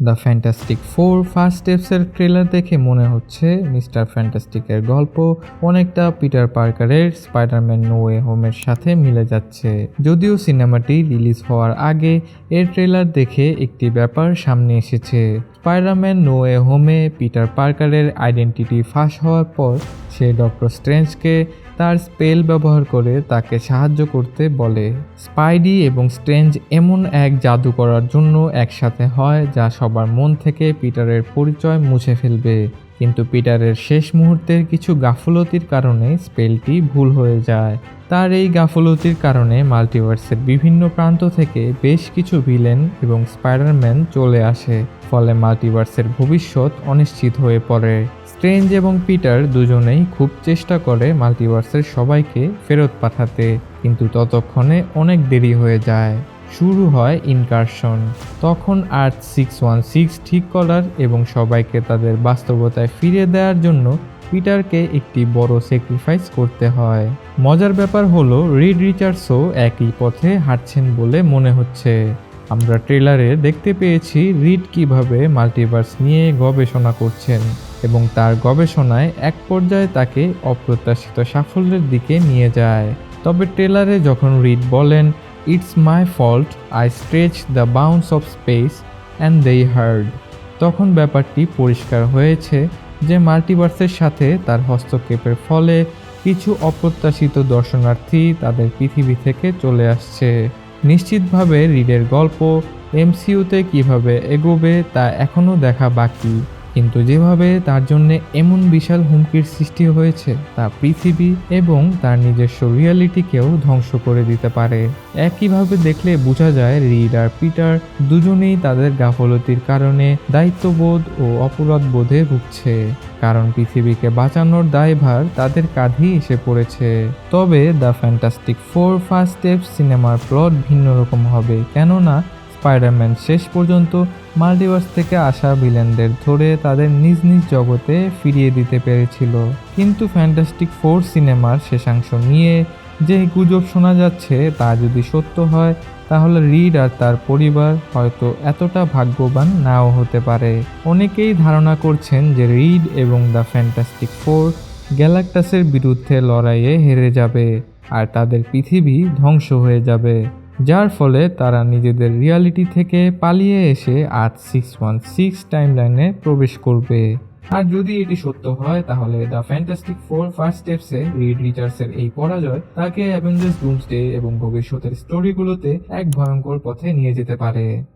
The fantastic four first স্টেপসের trailer দেখে মনে হচ্ছে মিস্টার ফ্যান্টাস্টিকের গল্প অনেকটা পিটার পার্কারের স্পাইডারম্যান নো ওয়ে হোমের সাথে মিলে যাচ্ছে। যদিও সিনেমাটি রিলিজ হওয়ার আগে এর ট্রেলার দেখে একটি ব্যাপার সামনে এসেছে। স্পাইডারম্যান নো ওয়ে হোমে পিটার পার্কারের আইডেন্টিটি ফাঁস হওয়ার পর সে ডক্টর স্ট্রেঞ্জকে তার স্পেল ব্যবহার করে তাকে সাহায্য করতে বলে। স্পাইডি এবং স্ট্রেঞ্জ এমন এক জাদু করার জন্য একসাথে হয় যা সবার মন থেকে পিটারের পরিচয় মুছে ফেলবে, কিন্তু পিটারের শেষ মুহূর্তের কিছু গাফলতির কারণে স্পেলটি ভুল হয়ে যায়। তার এই গাফলতির কারণে মাল্টিভার্সের বিভিন্ন প্রান্ত থেকে বেশ কিছু ভিলেন এবং স্পাইডারম্যান চলে আসে, ফলে মাল্টিভার্সের ভবিষ্যৎ অনিশ্চিত হয়ে পড়ে। স্ট্রেঞ্জ এবং পিটার দুজনেই খুব চেষ্টা করে মাল্টিভার্সের সবাইকে ফেরত পাঠাতে, কিন্তু ততক্ষণে অনেক দেরি হয়ে যায়। শুরু হয় ইনকারশন। তখন আর্থ 616 ঠিক করার এবং সবাইকে তাদের বাস্তবতায় ফিরিয়ে দেওয়ার জন্য পিটারকে একটি বড় স্যাক্রিফাইস করতে হয়। মজার ব্যাপার হলো রিড রিচার্ডসও একই পথে হাঁটছেন বলে মনে হচ্ছে। আমরা ট্রেলারে দেখতে পেয়েছি রিড কিভাবে মাল্টিভার্স নিয়ে গবেষণা করছেন এবং তার গবেষণায় এক পর্যায়ে তাকে অপ্রত্যাশিত সাফল্যের দিকে নিয়ে যায়। তবে ট্রেলারে যখন রিড বলেন it's my fault, I stretch the bounds of space and they heard, তখন ব্যাপারটি পরিষ্কার হয়েছে যে মাল্টিভার্সের সাথে তার হস্তক্ষেপের ফলে কিছু অপ্রত্যাশিত দর্শনার্থী তাদের পৃথিবী থেকে চলে আসছে। নিশ্চিতভাবে রিডের গল্প এমসিইউতে কিভাবে এগোবে তা এখনও দেখা বাকি, কিন্তু যেভাবে তার জন্য এমন বিশাল হুমকির সৃষ্টি হয়েছে তা পৃথিবী এবং তার নিজস্ব রিয়ালিটিকেও ধ্বংস করে দিতে পারে। একইভাবে দেখলে বোঝা যায় রিড আর পিটার দুজনেই তাদের গাফলতির কারণে দায়িত্ববোধ ও অপরাধ বোধে ভুগছে, কারণ পৃথিবীকে বাঁচানোর দায়ভার তাদের কাঁধেই এসে পড়েছে। তবে the fantastic four first steps সিনেমার প্লট ভিন্ন রকম হবে, কেননা স্পাইডারম্যান শেষ পর্যন্ত মাল্টিভার্স থেকে আসা ভিলেনদের ধরে তাদের নিজ নিজ জগতে ফিরিয়ে দিতে পেরেছিল। কিন্তু ফ্যান্টাস্টিক ফোর সিনেমার শেষাংশ নিয়ে যে গুজব শোনা যাচ্ছে তা যদি সত্য হয়, তাহলে রিড আর তার পরিবার হয়তো এতটা ভাগ্যবান নাও হতে পারে। অনেকেই ধারণা করছেন যে রিড এবং দ্য ফ্যান্টাস্টিক ফোর গ্যালাক্টাসের বিরুদ্ধে লড়াইয়ে হেরে যাবে আর তাদের পৃথিবী ধ্বংস হয়ে যাবে, যার ফলে তারা নিজেদের রিয়ালিটি থেকে পালিয়ে এসে আর্থ 616 টাইমলাইনে প্রবেশ করবে। আর যদি এটি সত্য হয়, তাহলে দ্য ফ্যান্টাস্টিক ফোর ফার্স্ট স্টেপসে রিড রিচার্ডসের এই পরাজয় তাকে অ্যাভেঞ্জার্স ডুমসডে এবং ভবিষ্যতের স্টোরিগুলোতে এক ভয়ঙ্কর পথে নিয়ে যেতে পারে।